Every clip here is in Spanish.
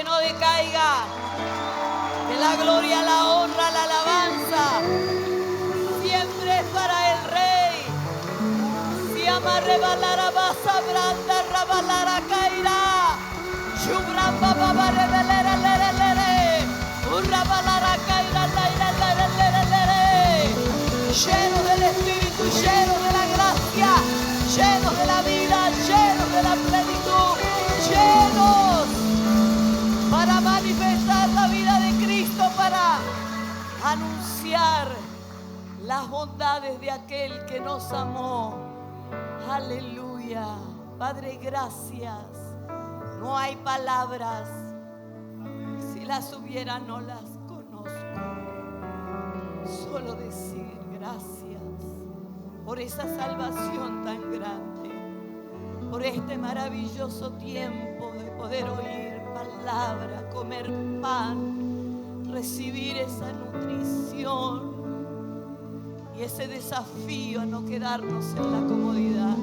que no decaiga. Que la gloria, la honra, la alabanza siempre es para el Rey. Si ama rebalara basa branda rabalara cairá. Shubramba baba rebelera lere lere. Urrabalara cairá lere lere lere lere. Lleno del Espíritu, lleno de la gracia, llenos de la vida, llenos de la plenitud, llenos para manifestar la vida de Cristo, para anunciar las bondades de aquel que nos amó. Aleluya. Padre, gracias. No hay palabras. Si las hubiera, no las conozco. Solo decir gracias por esa salvación tan grande, por este maravilloso tiempo de poder oír palabra, comer pan, recibir esa nutrición y ese desafío a no quedarnos en la comodidad.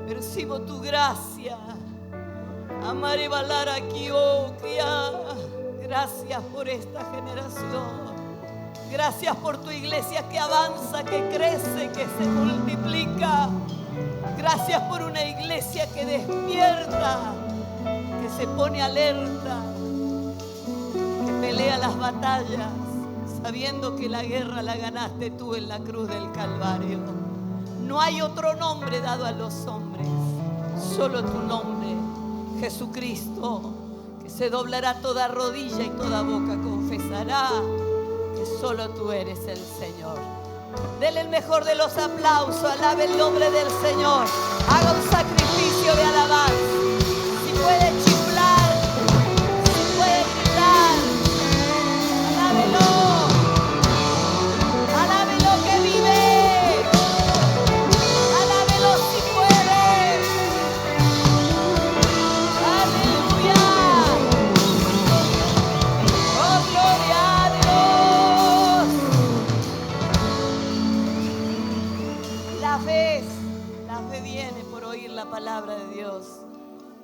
Percibo tu gracia. Amare balar aquí, oh, gracias por esta generación. Gracias por tu iglesia que avanza, que crece, que se multiplica. Gracias por una iglesia que despierta, que se pone alerta, que pelea las batallas, sabiendo que la guerra la ganaste tú en la cruz del Calvario. No hay otro nombre dado a los hombres, solo tu nombre, Jesucristo, que se doblará toda rodilla y toda boca confesará que solo tú eres el Señor. Dele el mejor de los aplausos, alabe el nombre del Señor, haga un sacrificio de alabanza. Si puede chiflar, si puede gritar, alábelo. Alábelo que vive, alábelo si puede. Aleluya. Oh, gloria a Dios. La fe viene por oír la palabra de Dios.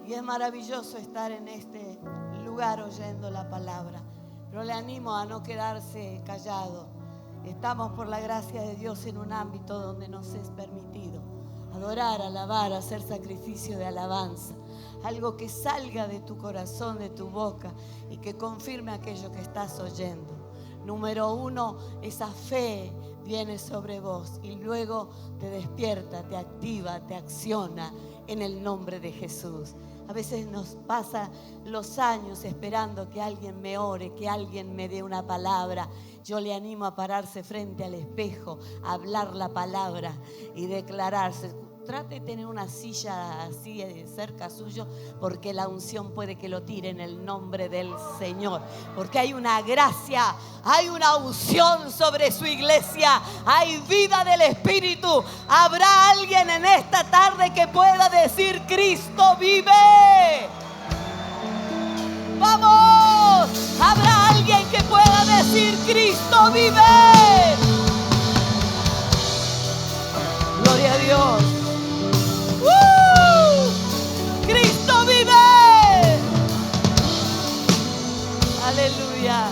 Y es maravilloso estar en este lugar oyendo la palabra. Pero le animo a no quedarse callado. Estamos por la gracia de Dios en un ámbito donde nos es permitido adorar, alabar, hacer sacrificio de alabanza. Algo que salga de tu corazón, de tu boca y que confirme aquello que estás oyendo. Número 1, esa fe viene sobre vos y luego te despierta, te activa, te acciona en el nombre de Jesús. A veces nos pasan los años esperando que alguien me ore, que alguien me dé una palabra. Yo le animo a pararse frente al espejo, a hablar la palabra y declararse. Trate de tener una silla así cerca suyo, porque la unción puede que lo tire en el nombre del Señor. Porque hay una gracia, hay una unción sobre su iglesia, hay vida del Espíritu. Habrá alguien en esta tarde que pueda decir: Cristo vive. ¡Vamos! Habrá alguien que pueda decir: Cristo vive. Gloria a Dios. Cristo vive. Aleluya.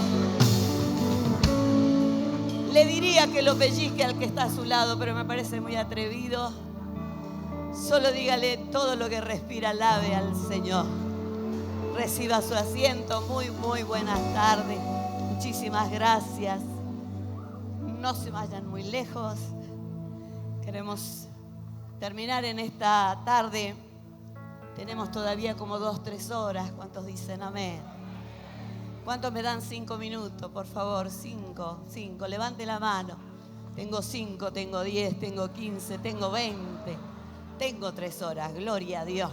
Le diría que lo pellizque al que está a su lado, pero me parece muy atrevido. Solo dígale: todo lo que respira, alabe al Señor. Reciba su asiento. Muy buenas tardes. Muchísimas gracias. No se vayan muy lejos. Queremos terminar en esta tarde. Tenemos todavía como 2-3 horas. ¿Cuántos dicen amén? ¿Cuántos me dan 5 minutos, por favor? 5. Levante la mano. Tengo 5, tengo 10, tengo 15, tengo 20. Tengo 3 horas. Gloria a Dios.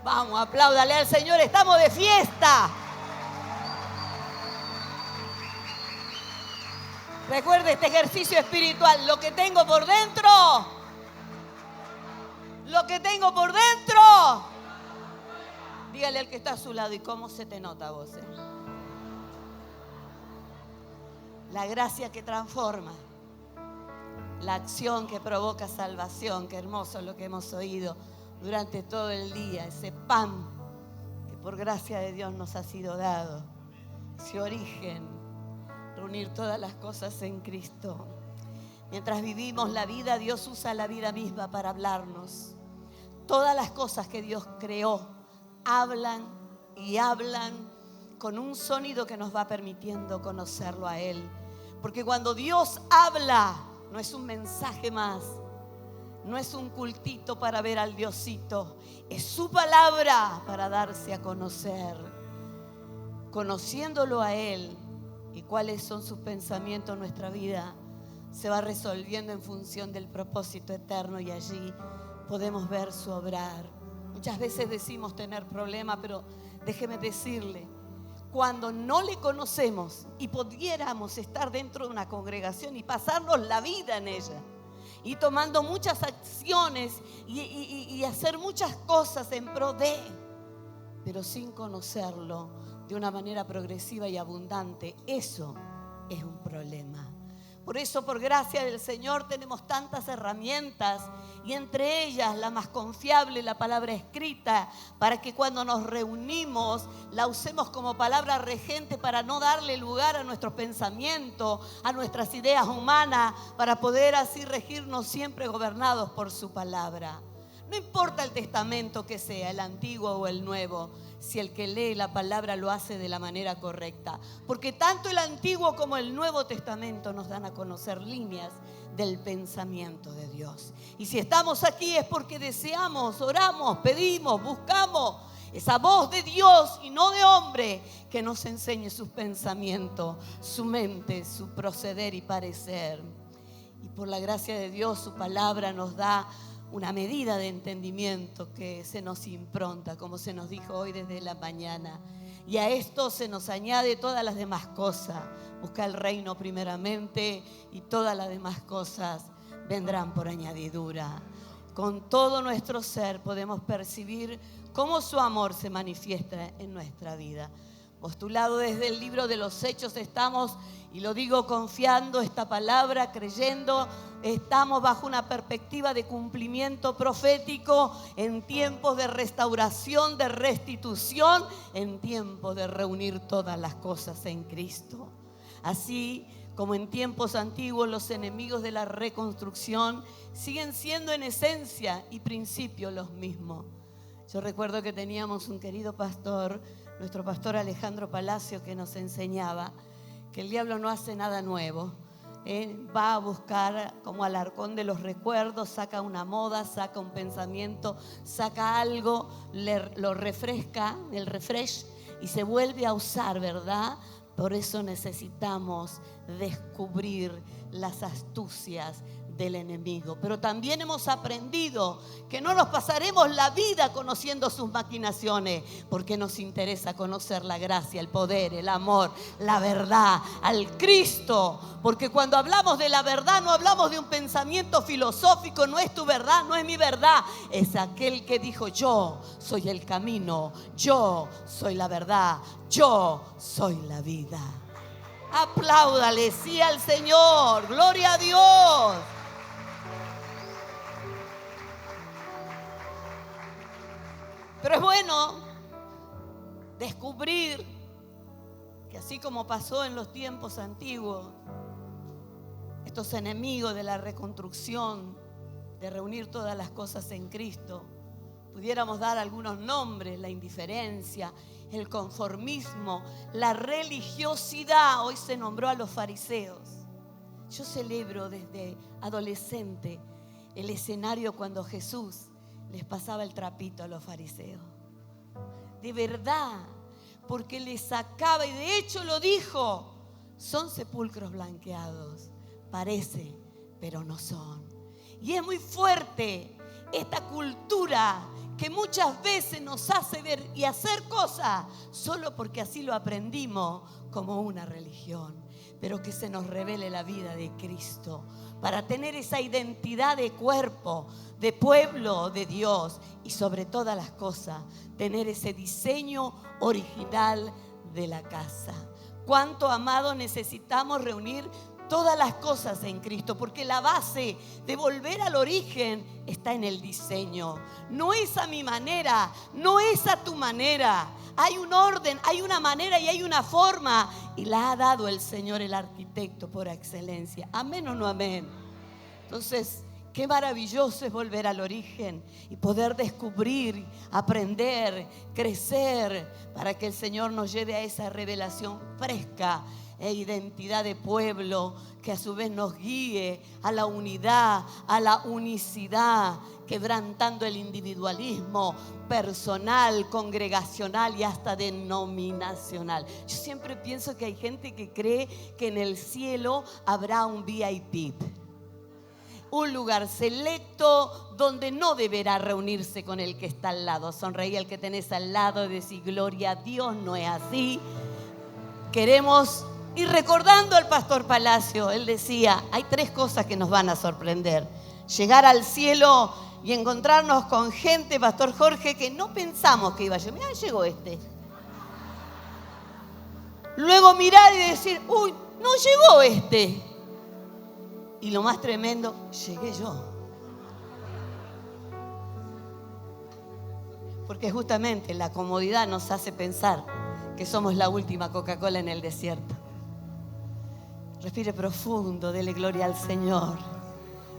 Vamos, apláudale al Señor. Estamos de fiesta. Recuerde este ejercicio espiritual. Lo que tengo por dentro. Lo que tengo por dentro. Dígale al que está a su lado: ¿y cómo se te nota vos? La gracia que transforma. la acción que provoca salvación. Qué hermoso lo que hemos oído durante todo el día, ese pan que por gracia de Dios nos ha sido dado, ese origen, reunir todas las cosas en Cristo. Mientras vivimos la vida, Dios usa la vida misma para hablarnos. Todas las cosas que Dios creó hablan y hablan con un sonido que nos va permitiendo conocerlo a Él. Porque cuando Dios habla, no es un mensaje más, no es un cultito para ver al Diosito, es su palabra para darse a conocer. Conociéndolo a Él y cuáles son sus pensamientos en nuestra vida, se va resolviendo en función del propósito eterno, y allí podemos ver su obrar. Muchas veces decimos tener problemas, pero déjeme decirle, cuando no le conocemos y pudiéramos estar dentro de una congregación y pasarnos la vida en ella, y tomando muchas acciones y hacer muchas cosas en pro de, pero sin conocerlo de una manera progresiva y abundante, eso es un problema. Por eso, por gracia del Señor, tenemos tantas herramientas, y entre ellas la más confiable, la palabra escrita, para que cuando nos reunimos la usemos como palabra regente para no darle lugar a nuestros pensamientos, a nuestras ideas humanas, para poder así regirnos siempre gobernados por su palabra. No importa el testamento que sea, el antiguo o el nuevo, si el que lee la palabra lo hace de la manera correcta. Porque tanto el Antiguo como el Nuevo Testamento nos dan a conocer líneas del pensamiento de Dios. Y si estamos aquí es porque deseamos, oramos, pedimos, buscamos esa voz de Dios y no de hombre que nos enseñe sus pensamientos, su mente, su proceder y parecer. Y por la gracia de Dios, su palabra nos da una medida de entendimiento que se nos impronta, como se nos dijo hoy desde la mañana. Y a esto se nos añade todas las demás cosas. Busca el reino primeramente y todas las demás cosas vendrán por añadidura. Con todo nuestro ser podemos percibir cómo su amor se manifiesta en nuestra vida. Postulado desde el libro de los Hechos estamos, y lo digo confiando esta palabra, creyendo, estamos bajo una perspectiva de cumplimiento profético en tiempos de restauración, de restitución, en tiempos de reunir todas las cosas en Cristo. Así como en tiempos antiguos los enemigos de la reconstrucción siguen siendo en esencia y principio los mismos. Yo recuerdo que teníamos un querido pastor, nuestro pastor Alejandro Palacio, que nos enseñaba que el diablo no hace nada nuevo. Va a buscar como al arcón de los recuerdos, saca una moda, saca un pensamiento, saca algo, lo refresca, el refresh, y se vuelve a usar, ¿verdad? Por eso necesitamos descubrir las astucias del enemigo. Pero también hemos aprendido que no nos pasaremos la vida conociendo sus maquinaciones, porque nos interesa conocer la gracia, el poder, el amor, la verdad, al Cristo. Porque cuando hablamos de la verdad no hablamos de un pensamiento filosófico, no es tu verdad, no es mi verdad, es aquel que dijo: yo soy el camino, yo soy la verdad, yo soy la vida. Apláudale, sí, al Señor, gloria a Dios. Pero es bueno descubrir que así como pasó en los tiempos antiguos, estos enemigos de la reconstrucción, de reunir todas las cosas en Cristo, pudiéramos dar algunos nombres: la indiferencia, el conformismo, la religiosidad. Hoy se nombró a los fariseos. Yo celebro desde adolescente el escenario cuando Jesús les pasaba el trapito a los fariseos. De verdad, porque les sacaba, y de hecho lo dijo: son sepulcros blanqueados, parece, pero no son. Y es muy fuerte esta cultura que muchas veces nos hace ver y hacer cosas solo porque así lo aprendimos como una religión, pero que se nos revele la vida de Cristo para tener esa identidad de cuerpo, de pueblo de Dios, y sobre todas las cosas tener ese diseño original de la casa. Cuánto, amado, necesitamos reunir todas las cosas en Cristo, porque la base de volver al origen está en el diseño. No es a mi manera, no es a tu manera. Hay un orden, hay una manera y hay una forma, y la ha dado el Señor, el arquitecto por excelencia. ¿Amén o no amén? Entonces, qué maravilloso es volver al origen y poder descubrir, aprender, crecer, para que el Señor nos lleve a esa revelación fresca e identidad de pueblo, que a su vez nos guíe a la unidad, a la unicidad, quebrantando el individualismo personal, congregacional y hasta denominacional. Yo siempre pienso que hay gente que cree que en el cielo habrá un VIP, un lugar selecto donde no deberá reunirse con el que está al lado. Sonreí al que tenés al lado y decir gloria a Dios. No es así. Queremos ir recordando al pastor Palacio. Él decía, hay 3 cosas que nos van a sorprender: llegar al cielo y encontrarnos con gente, Pastor Jorge, que no pensamos que iba a llegar. Mirá, llegó este. Luego mirar y decir, uy, no llegó este. Y lo más tremendo, llegué yo. Porque justamente la comodidad nos hace pensar que somos la última Coca-Cola en el desierto. Respire profundo, dele gloria al Señor.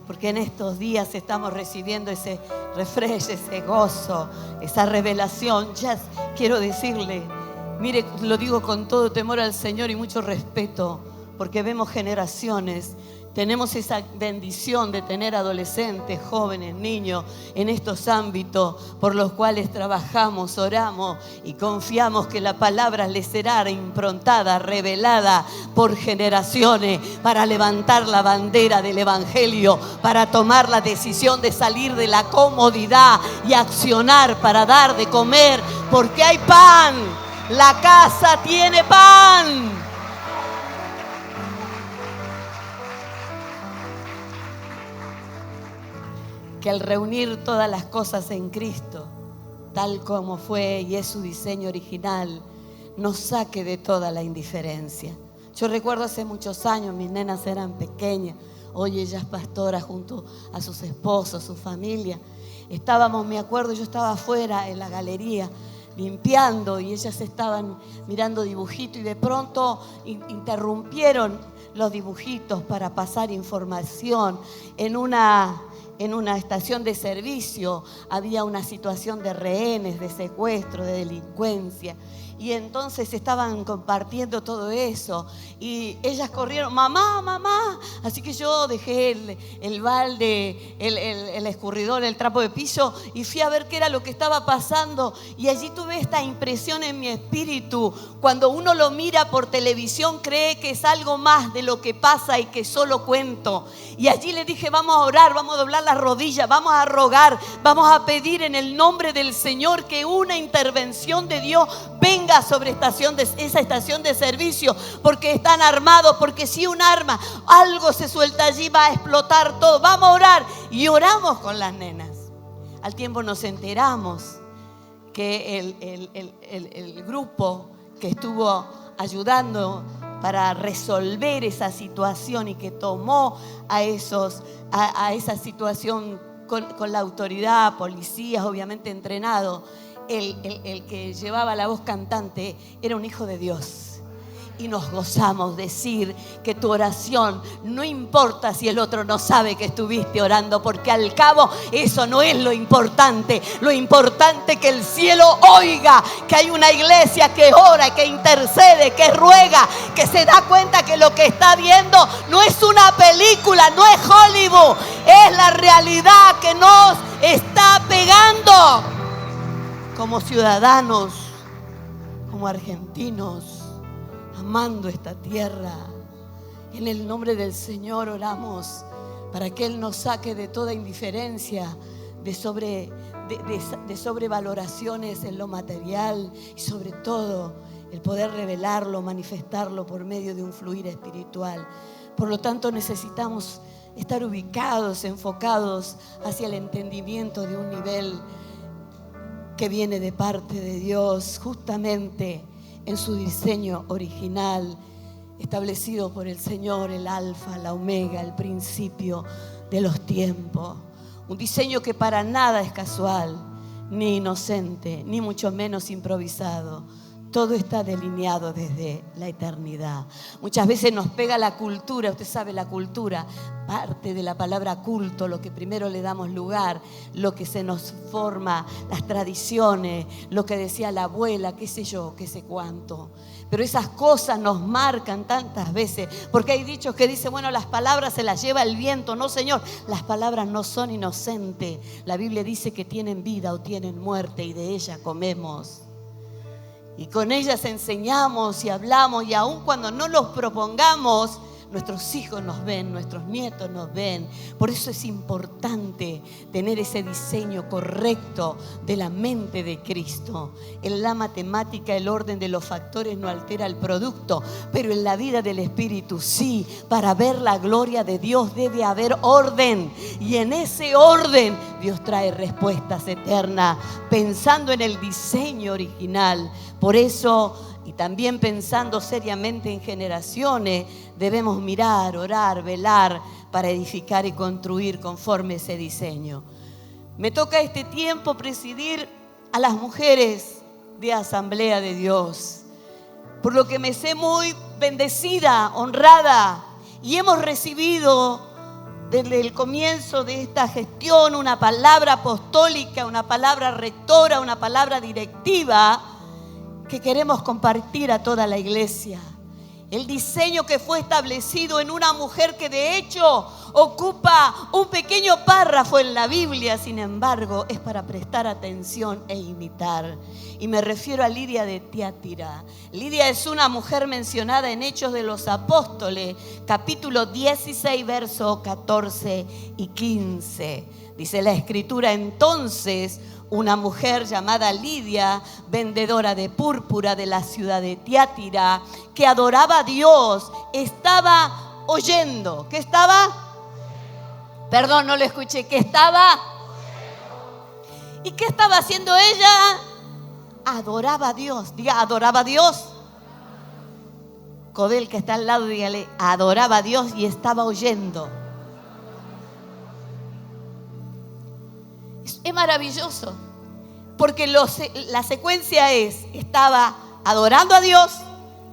Porque en estos días estamos recibiendo ese refresh, ese gozo, esa revelación. Ya quiero decirle, mire, lo digo con todo temor al Señor y mucho respeto, porque vemos generaciones. Tenemos esa bendición de tener adolescentes, jóvenes, niños en estos ámbitos por los cuales trabajamos, oramos y confiamos que la palabra les será improntada, revelada por generaciones para levantar la bandera del Evangelio, para tomar la decisión de salir de la comodidad y accionar para dar de comer, porque hay pan, la casa tiene pan. Que al reunir todas las cosas en Cristo, tal como fue y es su diseño original, nos saque de toda la indiferencia. Yo recuerdo hace muchos años, mis nenas eran pequeñas, hoy ella es pastora junto a sus esposos, su familia. Estábamos, me acuerdo, yo estaba afuera en la galería limpiando y ellas estaban mirando dibujitos y de pronto interrumpieron los dibujitos para pasar información. En una estación de servicio había una situación de rehenes, de secuestro, de delincuencia. Y entonces estaban compartiendo todo eso. Y ellas corrieron, mamá, mamá. Así que yo dejé el balde, el escurridor, el trapo de piso y fui a ver qué era lo que estaba pasando. Y allí tuve esta impresión en mi espíritu. Cuando uno lo mira por televisión cree que es algo más de lo que pasa y que solo cuento. Y allí le dije, vamos a orar, vamos a doblar las rodillas, vamos a rogar, vamos a pedir en el nombre del Señor que una intervención de Dios venga sobre esa estación de servicio, porque están armados, porque si un arma, algo se suelta allí, va a explotar todo. Vamos a orar. Y oramos con las nenas. Al tiempo nos enteramos que el grupo que estuvo ayudando para resolver esa situación y que tomó a esa situación con la autoridad, policías obviamente entrenados, el que llevaba la voz cantante era un hijo de Dios. Y nos gozamos decir que tu oración, no importa si el otro no sabe que estuviste orando, porque al cabo eso no es lo importante. Lo importante es que el cielo oiga que hay una iglesia que ora, que intercede, que ruega, que se da cuenta que lo que está viendo no es una película, no es Hollywood, es la realidad que nos está pegando como ciudadanos, como argentinos, amando esta tierra. En el nombre del Señor oramos para que Él nos saque de toda indiferencia, de sobrevaloraciones en lo material y sobre todo el poder revelarlo, manifestarlo por medio de un fluir espiritual. Por lo tanto necesitamos estar ubicados, enfocados hacia el entendimiento de un nivel que viene de parte de Dios, justamente en su diseño original, establecido por el Señor, el alfa, la omega, el principio de los tiempos. Un diseño que para nada es casual, ni inocente, ni mucho menos improvisado. Todo está delineado desde la eternidad. Muchas veces nos pega la cultura, usted sabe, la cultura, parte de la palabra culto, lo que primero le damos lugar, lo que se nos forma, las tradiciones, lo que decía la abuela, qué sé yo, qué sé cuánto. Pero esas cosas nos marcan tantas veces, porque hay dichos que dicen, bueno, las palabras se las lleva el viento. No, Señor, las palabras no son inocentes. La Biblia dice que tienen vida o tienen muerte y de ellas comemos. Y con ellas enseñamos y hablamos, y aun cuando no los propongamos, nuestros hijos nos ven, nuestros nietos nos ven. Por eso es importante tener ese diseño correcto de la mente de Cristo. En la matemática el orden de los factores no altera el producto, pero en la vida del Espíritu sí. Para ver la gloria de Dios debe haber orden, y en ese orden Dios trae respuestas eternas, pensando en el diseño original. Por eso, y también pensando seriamente en generaciones, debemos mirar, orar, velar para edificar y construir conforme ese diseño. Me toca este tiempo presidir a las mujeres de Asamblea de Dios, por lo que me sé muy bendecida, honrada, y hemos recibido desde el comienzo de esta gestión una palabra apostólica, una palabra rectora, una palabra directiva que queremos compartir a toda la iglesia. El diseño que fue establecido en una mujer que de hecho ocupa un pequeño párrafo en la Biblia, sin embargo, es para prestar atención e imitar. Y me refiero a Lidia de Tiatira. Lidia es una mujer mencionada en Hechos de los Apóstoles, capítulo 16, versos 14 y 15. Dice la Escritura: entonces una mujer llamada Lidia, vendedora de púrpura de la ciudad de Tiatira, que adoraba a Dios, estaba oyendo. ¿Qué estaba? Perdón, no lo escuché. ¿Qué estaba? ¿Y qué estaba haciendo ella? Adoraba a Dios. Diga, adoraba a Dios. Codel, que está al lado, dígale, adoraba a Dios y estaba oyendo. Es maravilloso, porque la secuencia es: estaba adorando a Dios,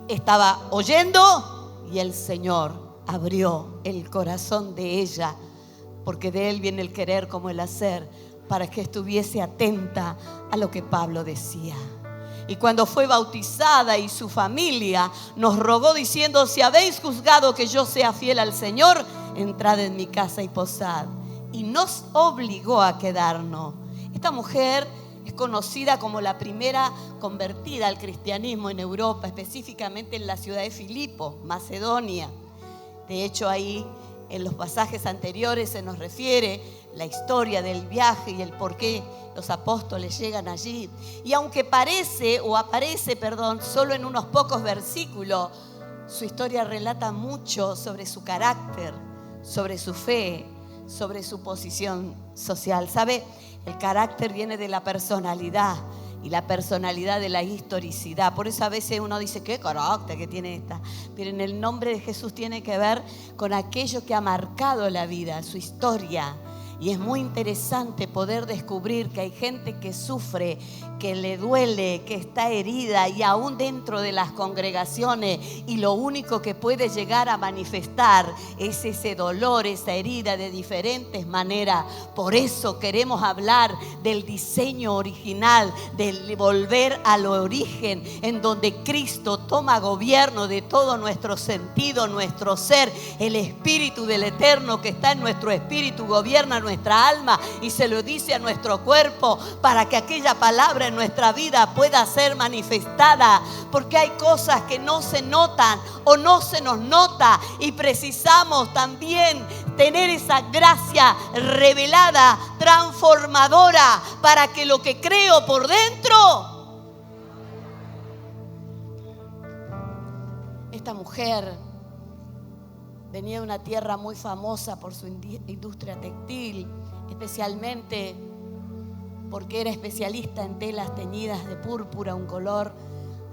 estaba oyendo, y el Señor abrió el corazón de ella, porque de Él viene el querer como el hacer, para que estuviese atenta a lo que Pablo decía. Y cuando fue bautizada y su familia nos rogó diciendo: si habéis juzgado que yo sea fiel al Señor, entrad en mi casa y posad. Y nos obligó a quedarnos. Esta mujer es conocida como la primera convertida al cristianismo en Europa, específicamente en la ciudad de Filipo, Macedonia. De hecho, ahí en los pasajes anteriores se nos refiere la historia del viaje y el por qué los apóstoles llegan allí. Y aunque aparece solo en unos pocos versículos, su historia relata mucho sobre su carácter, sobre su fe, sobre su posición social. ¿Sabe? El carácter viene de la personalidad, y la personalidad de la historicidad. Por eso a veces uno dice: ¿qué carácter que tiene esta? Pero en el nombre de Jesús tiene que ver con aquello que ha marcado la vida, su historia. Y es muy interesante poder descubrir que hay gente que sufre, que le duele, que está herida, y aún dentro de las congregaciones, y lo único que puede llegar a manifestar es ese dolor, esa herida, de diferentes maneras. Por eso queremos hablar del diseño original, del volver al origen, en donde Cristo toma gobierno de todo nuestro sentido, nuestro ser. El Espíritu del Eterno que está en nuestro espíritu gobierna nuestra alma y se lo dice a nuestro cuerpo, para que aquella palabra en nuestra vida pueda ser manifestada. Porque hay cosas que no se notan o no se nos nota, y precisamos también tener esa gracia revelada, transformadora, para que lo que creo por dentro. Esta mujer venía de una tierra muy famosa por su industria textil, especialmente porque era especialista en telas teñidas de púrpura, un color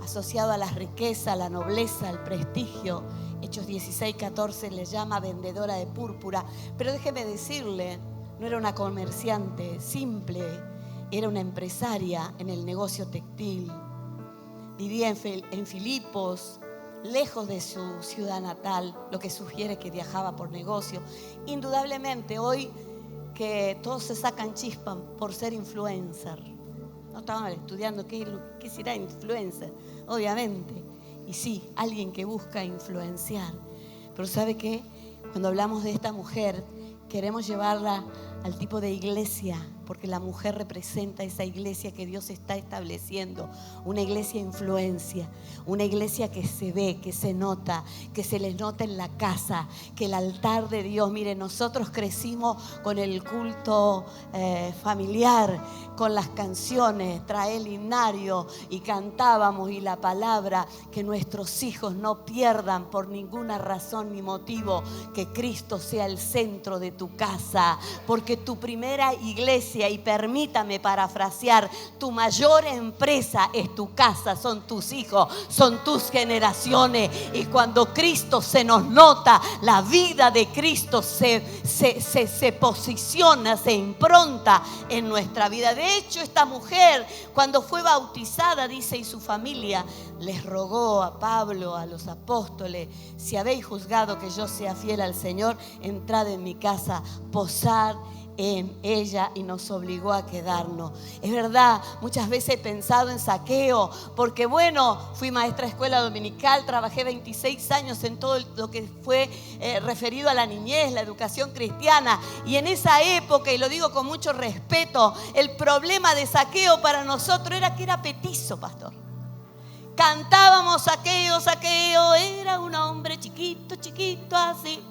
asociado a la riqueza, a la nobleza, al prestigio. Hechos 16:14 le llama vendedora de púrpura. Pero déjeme decirle, no era una comerciante simple, era una empresaria en el negocio textil. Vivía en Filipos, lejos de su ciudad natal, lo que sugiere que viajaba por negocio. Indudablemente hoy que todos se sacan chispa por ser influencer. No estaban estudiando qué será influencer, obviamente. Y sí, alguien que busca influenciar. Pero ¿sabe qué? Cuando hablamos de esta mujer, queremos llevarla al tipo de iglesia, porque la mujer representa esa iglesia que Dios está estableciendo. Una iglesia influencia, una iglesia que se ve, que se nota, que se les nota en la casa, que el altar de Dios. Mire, nosotros crecimos con el culto familiar, con las canciones, trae el himnario y cantábamos, y la palabra, que nuestros hijos no pierdan por ninguna razón ni motivo que Cristo sea el centro de tu casa, porque tu primera iglesia, y permítame parafrasear, tu mayor empresa es tu casa, son tus hijos, son tus generaciones. Y cuando Cristo se nos nota, la vida de Cristo se posiciona, se impronta en nuestra vida. De hecho, esta mujer, cuando fue bautizada, dice, y su familia les rogó a Pablo, a los apóstoles: si habéis juzgado que yo sea fiel al Señor, entrad en mi casa, posad en ella, y nos obligó a quedarnos. Es verdad, muchas veces he pensado en Zaqueo, porque bueno, fui maestra de escuela dominical, trabajé 26 años en todo lo que fue referido a la niñez, la educación cristiana, y en esa época, y lo digo con mucho respeto, el problema de Zaqueo para nosotros era que era petizo, pastor. Cantábamos Zaqueo, Zaqueo, era un hombre chiquito, chiquito así.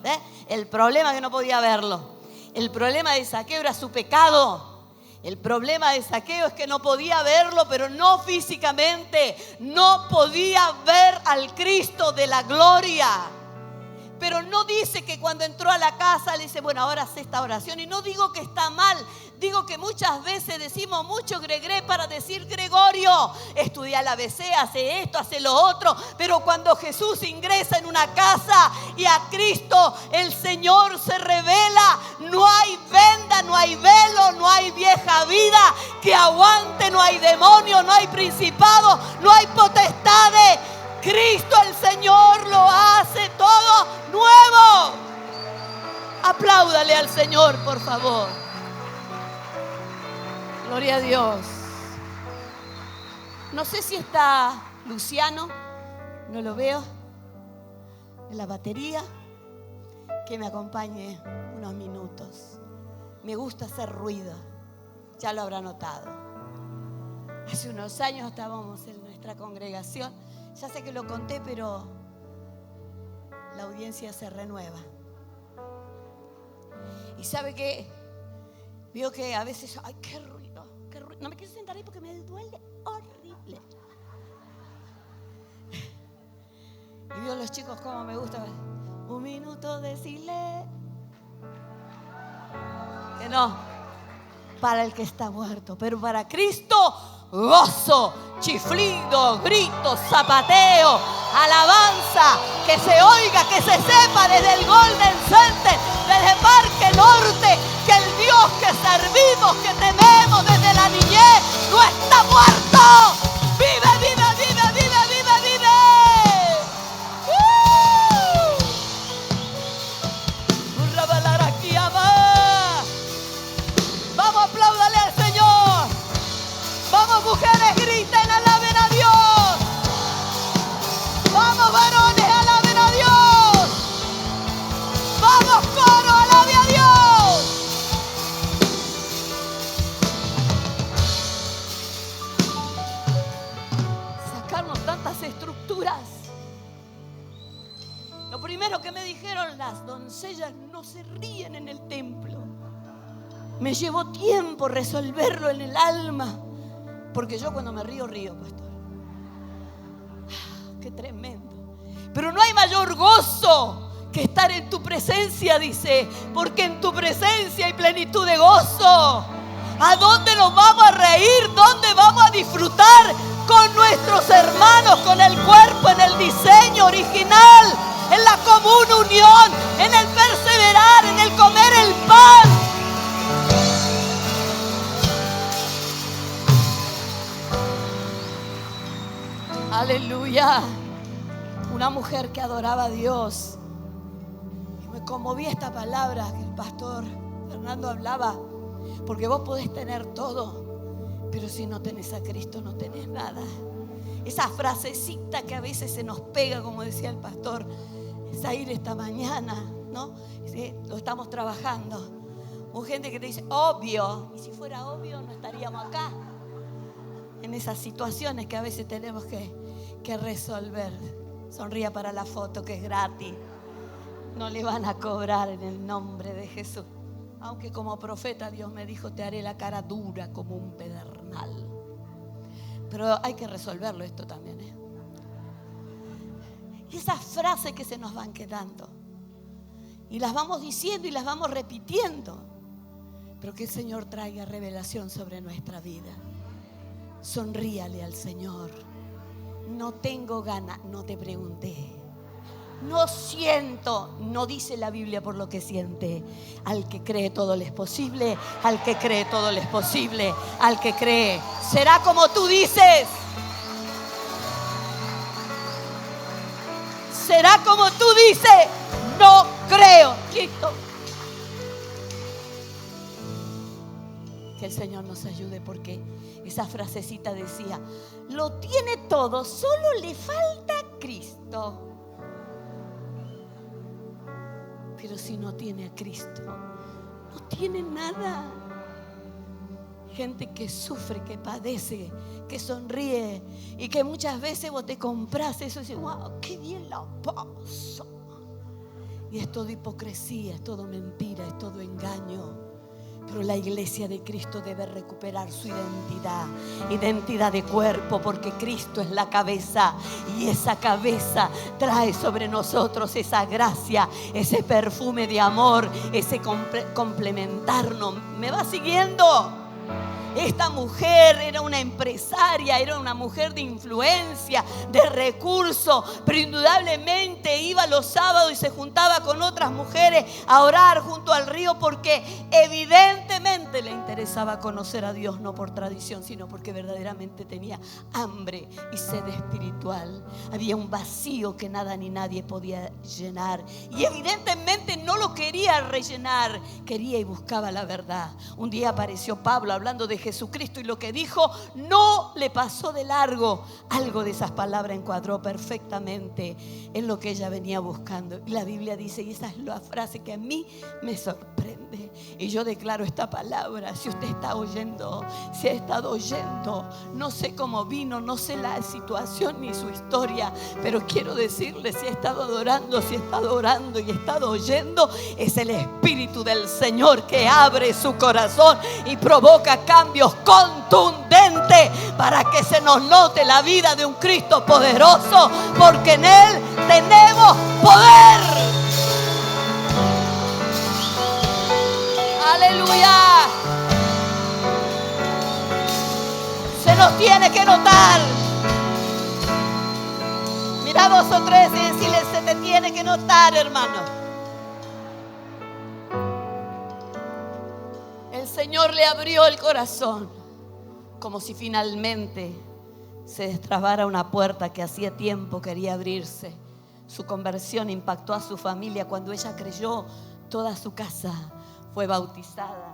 El problema es que no podía verlo. El problema de Zaqueo era su pecado. El problema de Zaqueo es que no podía verlo, pero no físicamente. No podía ver al Cristo de la gloria. Pero no dice que cuando entró a la casa le dice: bueno, ahora haz esta oración. Y no digo que está mal. Digo que muchas veces decimos mucho Gregre para decir Gregorio. Estudia el ABC, hace esto, hace lo otro. Pero cuando Jesús ingresa en una casa y a Cristo el Señor se revela, no hay venda, no hay velo, no hay vieja vida que aguante, no hay demonio, no hay principado, no hay potestades. Cristo el Señor lo hace todo nuevo. Apláudale al Señor, por favor. Gloria a Dios. No sé si está Luciano, no lo veo, en la batería, que me acompañe unos minutos. Me gusta hacer ruido, ya lo habrá notado. Hace unos años estábamos en nuestra congregación, ya sé que lo conté, pero la audiencia se renueva. Y sabe que veo que a veces, ay, qué ruido. No me quiero sentar ahí porque me duele horrible. Y veo a los chicos como me gusta. Un minuto de silencio. Que no, para el que está muerto, pero para Cristo, gozo, chiflido, grito, zapateo, alabanza, que se oiga, que se sepa desde el Golden Center, desde Parque Norte, que el Dios que servimos, que tememos desde la niñez, no está muerto. ¡Vive, vive, vive, vive, vive, vive! Vamos, apláudale al Señor. Vamos, mujeres, griten, alaben a Dios. Vamos, varones, alaben a Dios. Vamos, coro, alabe a Dios. Sacarnos tantas estructuras. Lo primero que me dijeron: las doncellas no se ríen en el templo. Me llevó tiempo resolverlo en el alma, porque yo cuando me río, pastor. Qué tremendo. Pero no hay mayor gozo que estar en tu presencia, dice, porque en tu presencia hay plenitud de gozo. ¿A dónde nos vamos a reír? ¿Dónde vamos a disfrutar? con nuestros hermanos, con el cuerpo, en el diseño original, en la común unión, en el perseverar, en el comer el pan. Aleluya. Una mujer que adoraba a Dios. Y me conmovía esta palabra que el pastor Fernando hablaba. Porque vos podés tener todo, pero si no tenés a Cristo no tenés nada. Esa frasecita que a veces se nos pega, como decía el pastor Zair esta mañana, ¿no? Sí, lo estamos trabajando. Hubo gente que te dice, obvio. Y si fuera obvio no estaríamos acá. En esas situaciones que a veces tenemos que resolver. Sonría para la foto, que es gratis. No le van a cobrar en el nombre de Jesús. Aunque como profeta Dios me dijo, te haré la cara dura como un pedernal. Pero hay que resolverlo esto también, ¿eh? Y esas frases que se nos van quedando. Y las vamos diciendo y las vamos repitiendo. Pero que el Señor traiga revelación sobre nuestra vida. Sonríale al Señor. No tengo ganas, no te pregunté. No siento, no dice la Biblia por lo que siente. Al que cree todo le es posible, al que cree todo le es posible, al que cree. Será como tú dices. Será como tú dices. No creo. Listo. Que el Señor nos ayude, porque esa frasecita decía, lo tiene todo, solo le falta Cristo. Pero si no tiene a Cristo, no tiene nada. Gente que sufre, que padece, que sonríe y que muchas veces vos te compras eso y dices, wow, qué bien la paso. Y es todo hipocresía, es todo mentira, es todo engaño. Pero la iglesia de Cristo debe recuperar su identidad de cuerpo, porque Cristo es la cabeza y esa cabeza trae sobre nosotros esa gracia, ese perfume de amor, ese complementarnos. ¿Me va siguiendo? Esta mujer era una empresaria, era una mujer de influencia, de recursos, pero indudablemente iba los sábados y se juntaba con otras mujeres a orar junto al río, porque evidentemente le interesaba conocer a Dios, no por tradición, sino porque verdaderamente tenía hambre y sed espiritual. Había un vacío que nada ni nadie podía llenar, y evidentemente no lo quería rellenar, quería y buscaba la verdad. Un día apareció Pablo hablando de Jesucristo y lo que dijo no le pasó de largo. Algo de esas palabras encuadró perfectamente en lo que ella venía buscando. Y la Biblia dice, y esa es la frase que a mí me sorprende, y yo declaro esta palabra. Si usted está oyendo, si ha estado oyendo, no sé cómo vino, no sé la situación ni su historia, pero quiero decirle, si ha estado adorando, si ha estado orando y ha estado oyendo, es el Espíritu del Señor que abre su corazón y provoca cambios contundentes para que se nos note la vida de un Cristo poderoso, porque en Él tenemos poder. Aleluya. Se nos tiene que notar. Mira dos o tres y decirle, se te tiene que notar, hermano. El Señor le abrió el corazón, como si finalmente se destrabara una puerta que hacía tiempo quería abrirse. Su conversión impactó a su familia. Cuando ella creyó, toda su casa fue bautizada.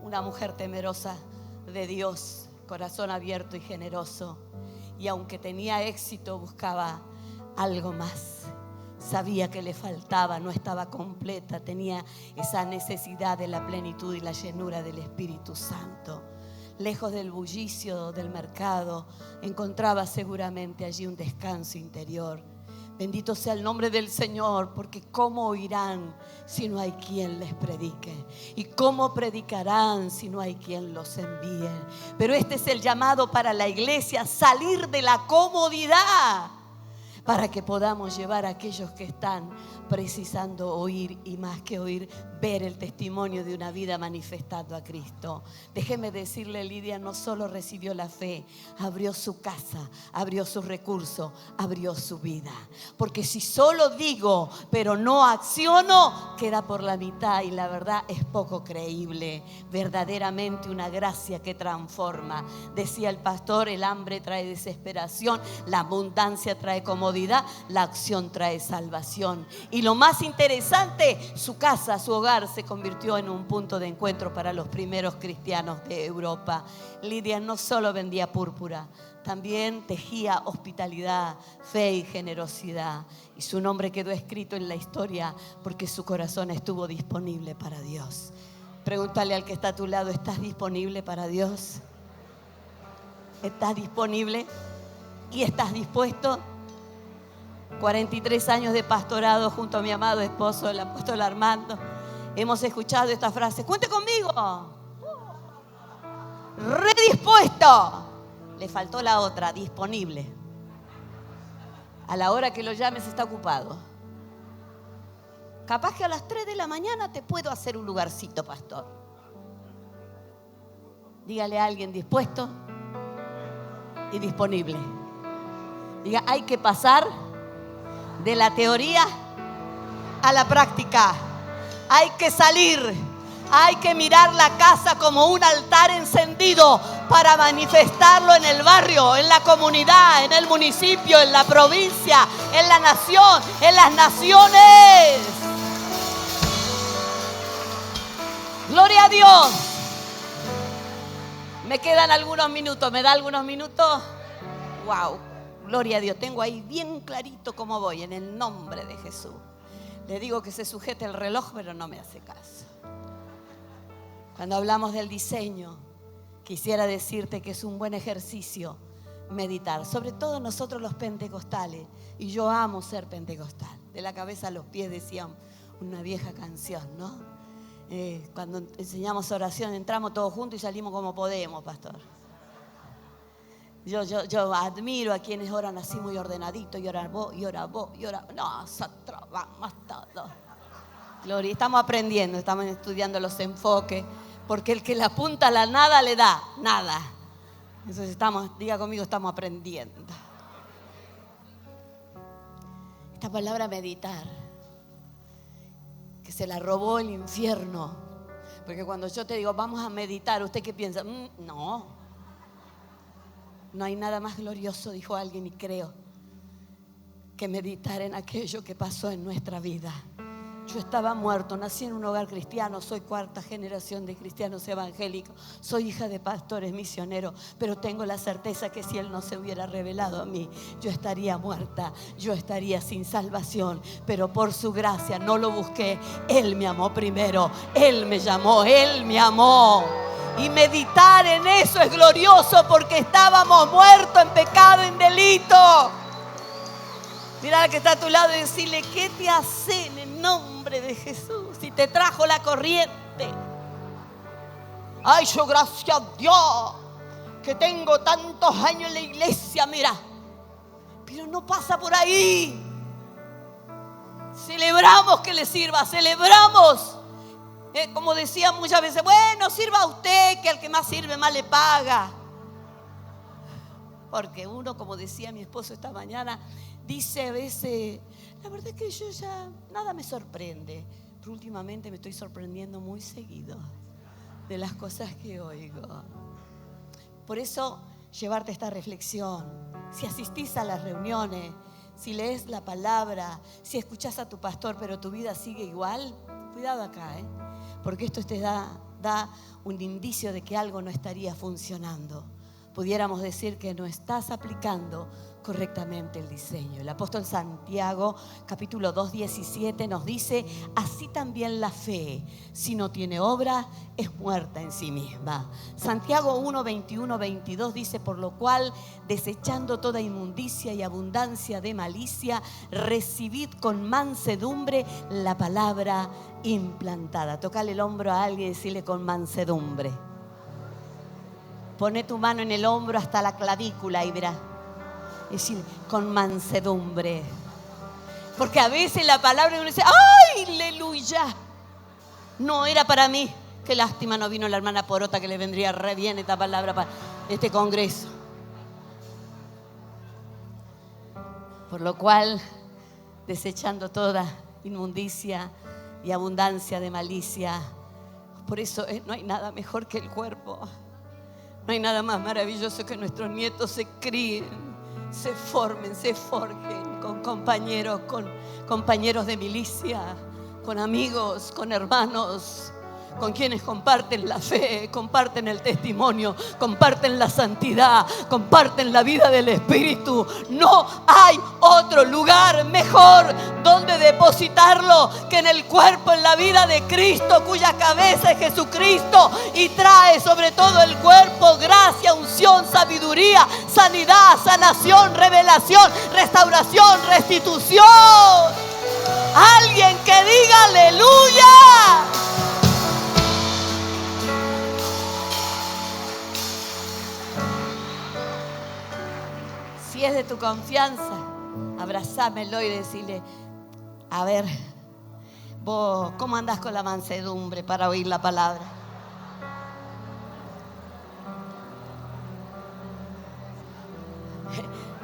Una mujer temerosa de Dios, corazón abierto y generoso. Y aunque tenía éxito, buscaba algo más. Sabía que le faltaba, no estaba completa, tenía esa necesidad de la plenitud y la llenura del Espíritu Santo. Lejos del bullicio del mercado, encontraba seguramente allí un descanso interior. Bendito sea el nombre del Señor, porque ¿cómo oirán si no hay quien les predique? ¿Y cómo predicarán si no hay quien los envíe? Pero este es el llamado para la iglesia, salir de la comodidad. para que podamos llevar a aquellos que están precisando oír, y más que oír, ver el testimonio de una vida manifestando a Cristo. Déjeme decirle, Lidia no solo recibió la fe, abrió su casa, abrió sus recursos, abrió su vida. Porque si solo digo, pero no acciono, queda por la mitad, y la verdad es poco creíble. Verdaderamente una gracia que transforma. Decía el pastor, el hambre trae desesperación, la abundancia trae comodidad, la acción trae salvación. Y lo más interesante, su casa, su hogar se convirtió en un punto de encuentro para los primeros cristianos de Europa. Lidia no solo vendía púrpura, también tejía hospitalidad, fe y generosidad. Y su nombre quedó escrito en la historia porque su corazón estuvo disponible para Dios. Pregúntale al que está a tu lado, ¿estás disponible para Dios? ¿Estás disponible? ¿Y estás dispuesto? 43 años de pastorado junto a mi amado esposo, el apóstol Armando. Hemos escuchado esta frase: cuente conmigo. Redispuesto. Le faltó la otra, disponible. A la hora que lo llames está ocupado. Capaz que a las 3 de la mañana te puedo hacer un lugarcito, pastor. Dígale a alguien: dispuesto y disponible. Diga: hay que pasar de la teoría a la práctica. Hay que salir. Hay que mirar la casa como un altar encendido para manifestarlo en el barrio, en la comunidad, en el municipio, en la provincia, en la nación, en las naciones. Gloria a Dios. Me quedan algunos minutos. ¿Me da algunos minutos? Wow. Gloria a Dios. Tengo ahí bien clarito cómo voy, en el nombre de Jesús. Le digo que se sujete el reloj, pero no me hace caso. Cuando hablamos del diseño, quisiera decirte que es un buen ejercicio meditar. Sobre todo nosotros los pentecostales. Y yo amo ser pentecostal. De la cabeza a los pies, decía una vieja canción, ¿no? Cuando enseñamos oración, entramos todos juntos y salimos como podemos, pastor. Yo admiro a quienes oran así muy ordenadito, y oran vos, y ora vos, y ora. Nosotros vamos todos. Gloria, estamos aprendiendo, estamos estudiando los enfoques, porque el que le apunta a la nada le da nada. Entonces diga conmigo, estamos aprendiendo. Esta palabra meditar, que se la robó el infierno. Porque cuando yo te digo, vamos a meditar, ¿usted qué piensa? No hay nada más glorioso, dijo alguien, y creo, que meditar en aquello que pasó en nuestra vida. Yo estaba muerto, nací en un hogar cristiano, soy 4ª generación de cristianos evangélicos, soy hija de pastores misioneros, pero tengo la certeza que si Él no se hubiera revelado a mí, yo estaría muerta, yo estaría sin salvación, pero por su gracia no lo busqué. Él me amó primero, Él me llamó, Él me amó. Y meditar en eso es glorioso, porque estábamos muertos en pecado, en delito. Mira al que está a tu lado y decirle: ¿qué te hace en el nombre de Jesús? Si te trajo la corriente. Ay, yo gracias a Dios que tengo tantos años en la iglesia, mira. Pero no pasa por ahí. Celebramos que le sirva, celebramos. Como decía muchas veces, bueno, sirva a usted, que al que más sirve más le paga. Porque uno, como decía mi esposo esta mañana, dice a veces, la verdad es que yo ya nada me sorprende, pero últimamente me estoy sorprendiendo muy seguido de las cosas que oigo. Por eso, llevarte esta reflexión. Si asistís a las reuniones, si lees la palabra, si escuchás a tu pastor, pero tu vida sigue igual, cuidado acá, porque esto te da un indicio de que algo no estaría funcionando. Pudiéramos decir que no estás aplicando correctamente el diseño. El apóstol Santiago, capítulo 2, 17, nos dice: así también la fe, si no tiene obra, es muerta en sí misma. Santiago 1, 21, 22 dice: por lo cual, desechando toda inmundicia y abundancia de malicia, recibid con mansedumbre la palabra implantada. Tocale el hombro a alguien y decirle: con mansedumbre. Pone tu mano en el hombro hasta la clavícula y verás. Es decir, con mansedumbre. Porque a veces la palabra uno dice, ¡ay, aleluya! No era para mí. Qué lástima no vino la hermana Porota, que le vendría re bien esta palabra para este congreso. Por lo cual, desechando toda inmundicia y abundancia de malicia. Por eso no hay nada mejor que el cuerpo. No hay nada más maravilloso que nuestros nietos se críen, se formen, se forjen con compañeros de milicia, con amigos, con hermanos, con quienes comparten la fe, comparten el testimonio, comparten la santidad, comparten la vida del Espíritu. No hay otro lugar mejor donde depositarlo que en el cuerpo, en la vida de Cristo, cuya cabeza es Jesucristo, y trae sobre todo el cuerpo gracia, unción, sabiduría, sanidad, sanación, revelación, restauración, restitución. Alguien que diga aleluya. Si es de tu confianza, abrazámelo y decirle, a ver, vos, ¿cómo andás con la mansedumbre para oír la palabra?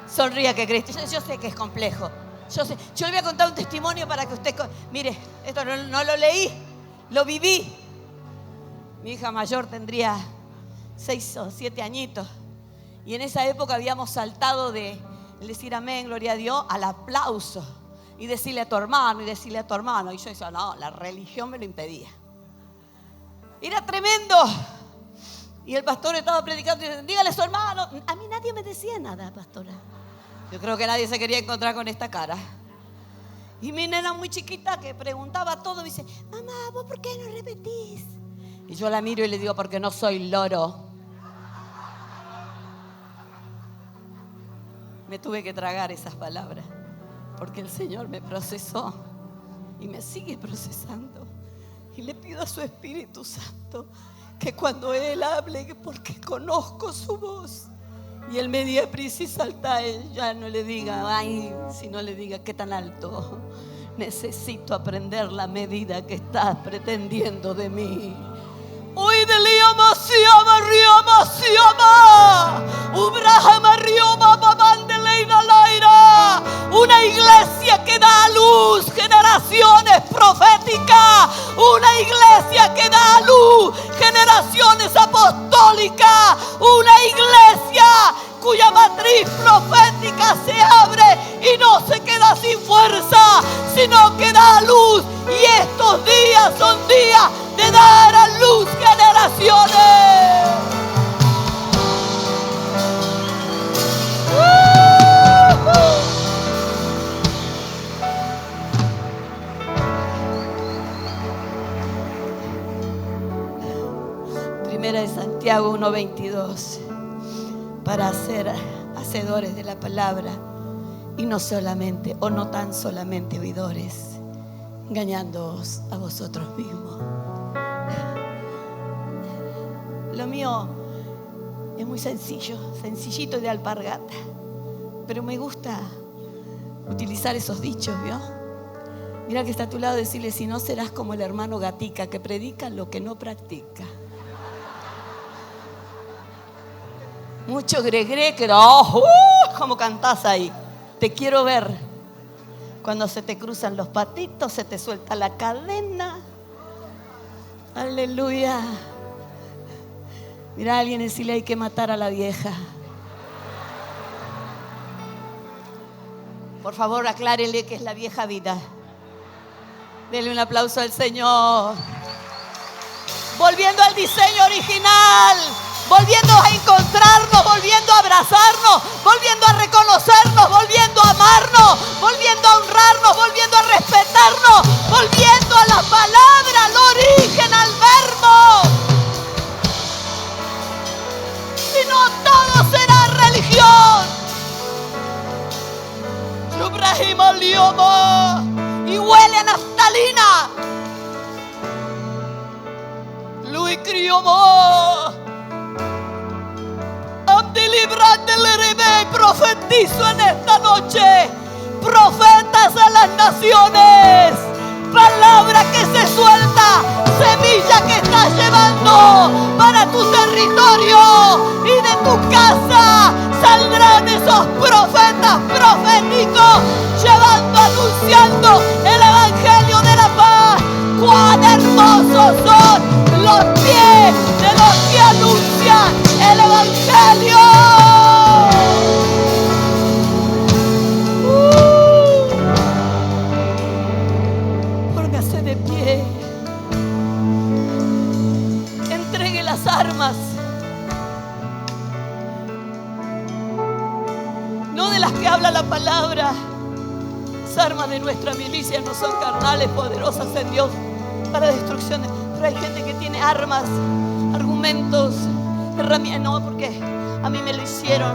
Sonría que Cristo. Yo sé que es complejo. Yo le voy a contar un testimonio para que usted... Mire, esto no lo leí, lo viví. Mi hija mayor tendría 6 o 7 añitos. Y en esa época habíamos saltado de decir amén, gloria a Dios, al aplauso. Y decirle a tu hermano, y decirle a tu hermano. Y yo decía, no, la religión me lo impedía. Era tremendo. Y el pastor estaba predicando y decía, dígale a su hermano. A mí nadie me decía nada, pastora. Yo creo que nadie se quería encontrar con esta cara. Y mi nena muy chiquita que preguntaba todo, me dice, mamá, ¿vos por qué no repetís? Y yo la miro y le digo, porque no soy loro. Me tuve que tragar esas palabras, porque el Señor me procesó y me sigue procesando. Y le pido a su Espíritu Santo que cuando Él hable, porque conozco su voz, y Él me diga, Prisi, salta, Él ya no le diga, ay, sino le diga, qué tan alto. Necesito aprender la medida que estás pretendiendo de mí. Hoy de Liama, Siama, Riama, Siama, Ubrahama, Rioma, Babandeleina, Laira. Una iglesia que da a luz generaciones proféticas. Una iglesia que da a luz generaciones apostólicas. Una iglesia cuya matriz profética se abre y no se queda sin fuerza, sino que da a luz. Y estos días son días de dar a luz generaciones. Primera de Santiago 1:22. Para ser hacedores de la palabra y no solamente, o no tan solamente oidores, engañándoos a vosotros mismos. Lo mío es muy sencillo, sencillito de alpargata, pero me gusta utilizar esos dichos, ¿vio? Mira que está a tu lado, decirle, si no serás como el hermano Gatica, que predica lo que no practica. Mucho gregre, que como cantás ahí. Te quiero ver. Cuando se te cruzan los patitos, se te suelta la cadena. Aleluya. Mira a alguien y decirle, hay que matar a la vieja. Por favor, aclárele que es la vieja vida. Denle un aplauso al Señor. Volviendo al diseño original. Volviendo a encontrarnos, volviendo a abrazarnos, volviendo a reconocernos, volviendo a amarnos, volviendo a honrarnos, volviendo a respetarnos, volviendo a la palabra, al origen, al verbo. Si no, todo será religión. Y huele a naftalina. Lui criomo. Profetizo en esta noche. Profetas a las naciones. Palabra que se suelta. Semilla que estás llevando para tu territorio y de tu casa. Saldrán esos profetas proféticos llevando, anunciando el evangelio de la paz. Cuán hermosos son los pies de los que anuncian el evangelio. Póngase de pie. Entregue las armas. No de las que habla la palabra. Las armas de nuestra milicia no son carnales, poderosas en Dios para destrucciones. Pero hay gente que tiene armas, argumentos, herramientas. No, porque a mí me lo hicieron.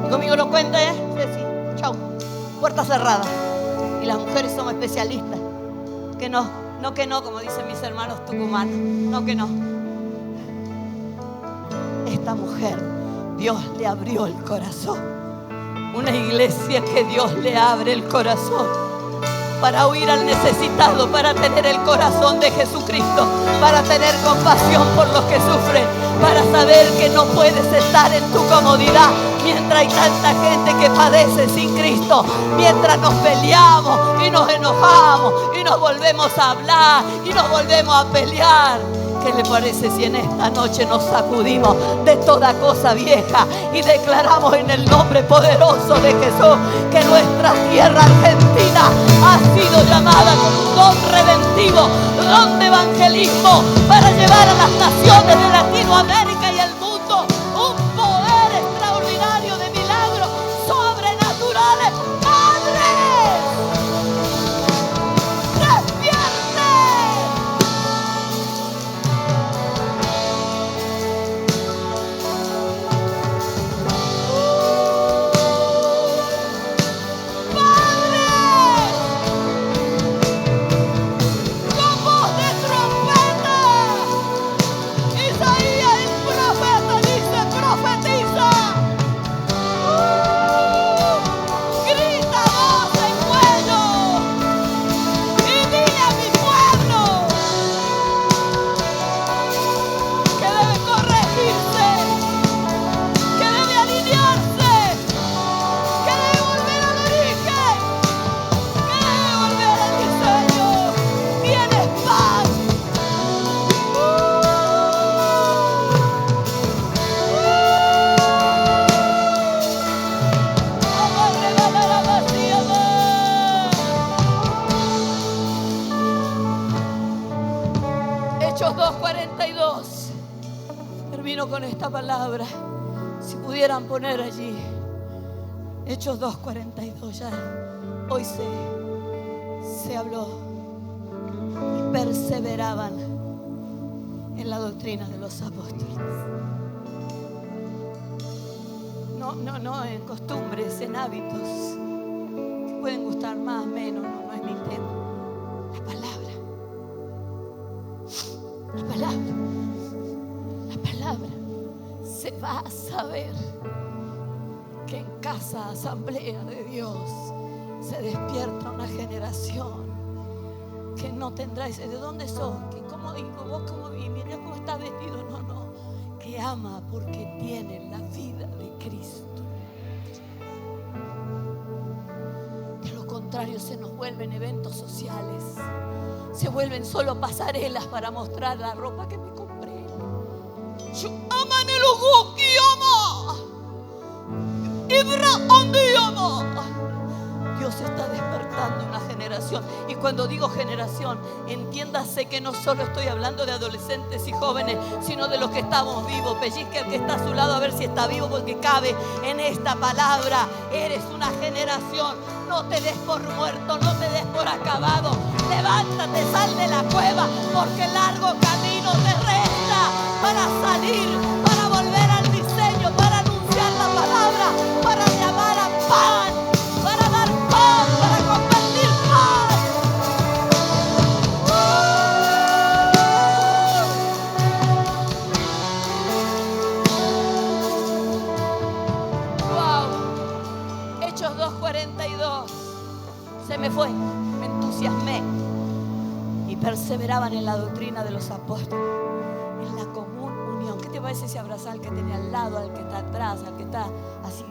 Conmigo no cuenta, Ceci. Chau. Puerta cerrada. Y las mujeres somos especialistas. Que no, como dicen mis hermanos tucumanos. No, que no. Esta mujer, Dios le abrió el corazón. Una iglesia que Dios le abre el corazón para oír al necesitado, para tener el corazón de Jesucristo, para tener compasión por los que sufren, para saber que no puedes estar en tu comodidad mientras hay tanta gente que padece sin Cristo, mientras nos peleamos y nos enojamos y nos volvemos a hablar y nos volvemos a pelear. ¿Qué le parece si en esta noche nos sacudimos de toda cosa vieja y declaramos en el nombre poderoso de Jesús que nuestra tierra argentina ha sido llamada con un don redentivo, don de evangelismo para llevar a las naciones de Latinoamérica y el mundo un poder extraordinario de milagros sobrenaturales? ¡Padre! ¡Despierte! Hechos 2:42. Termino con esta palabra. Si pudieran poner allí Hechos 2:42. Ya hoy se habló. Y perseveraban en la doctrina de los apóstoles. No en costumbres, en hábitos que pueden gustar más, menos. No es mi tema. La palabra se va a saber que en casa, asamblea de Dios, se despierta una generación que no tendrá ese ¿de dónde sos? ¿Cómo digo? ¿Vos cómo vivís? Mira cómo estás vestido. No, que ama porque tiene la vida de Cristo. De lo contrario, se nos vuelven eventos sociales. Se vuelven solo pasarelas para mostrar la ropa que me compré. Dios está despertando una generación. Y cuando digo generación, entiéndase que no solo estoy hablando de adolescentes y jóvenes, sino de los que estamos vivos. Pellizque al que está a su lado a ver si está vivo, porque cabe en esta palabra. Eres una generación. No te des por muerto, no te des por acabado. Levántate, sal de la cueva, porque largo camino te resta para salir, para volver al diseño, para anunciar la palabra, para llamar a pan, para dar pan, para compartir pan. Se me fue, me entusiasmé. Y perseveraban en la doctrina de los apóstoles, en la común unión. ¿Qué te parece si abrazas al que tenía al lado, al que está atrás, al que está así?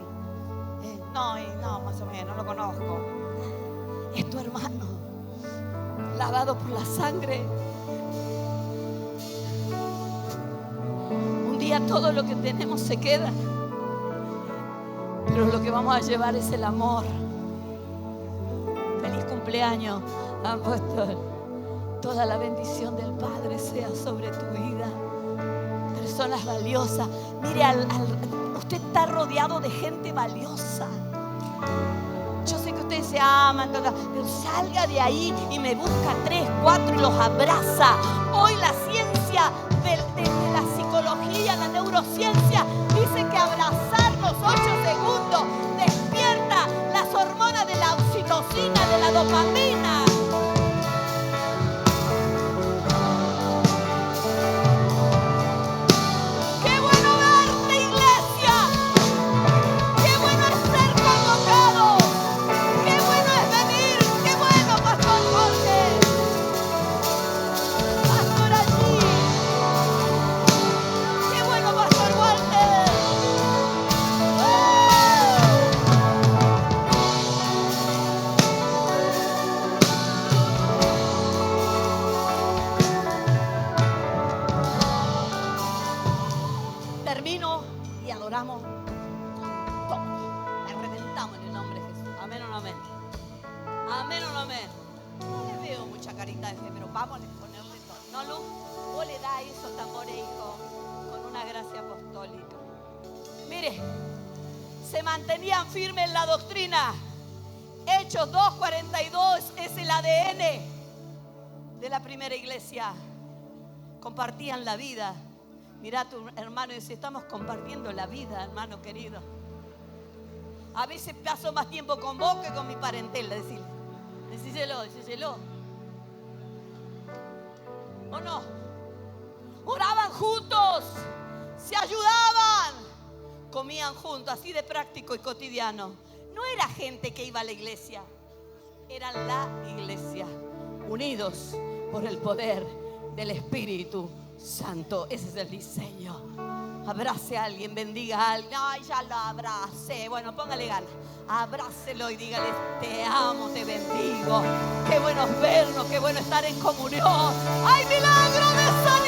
No, más o menos, no lo conozco. Es tu hermano, lavado por la sangre. Un día todo lo que tenemos se queda, pero lo que vamos a llevar es el amor. Feliz cumpleaños, apóstol. Toda la bendición del Padre sea sobre tu vida. Personas valiosas. Mire, usted está rodeado de gente valiosa. Yo sé que ustedes se aman, pero salga de ahí y me busca 3, 4 y los abraza. Hoy la ciencia de la psicología, la neurociencia, dice que abrazarnos 8 segundos despierta las hormonas de la oxitocina, de la dopamina. Termino y adoramos con todo. La reventamos en el nombre de Jesús. Amén o no amén. Amén o no amén. No le veo mucha carita de fe, pero vamos a ponerle todo. ¿No, Luz? Vos le das esos tambores, hijo, con una gracia apostólica. Mire, se mantenían firmes en la doctrina. Hechos 2:42 es el ADN de la primera iglesia. Compartían la vida. Mira a tu hermano y dice: estamos compartiendo la vida, hermano querido. A veces paso más tiempo con vos que con mi parentela. Decíselo. ¿O no? Oraban juntos, se ayudaban, comían juntos, así de práctico y cotidiano. No era gente que iba a la iglesia, eran la iglesia, unidos por el poder del Espíritu Santo. Ese es el diseño. Abrace a alguien, bendiga a alguien. Ay, ya lo abracé. Bueno, póngale ganas. Abrácelo y dígale: te amo, te bendigo. Qué bueno vernos, qué bueno estar en comunión. ¡Ay, milagro de salud!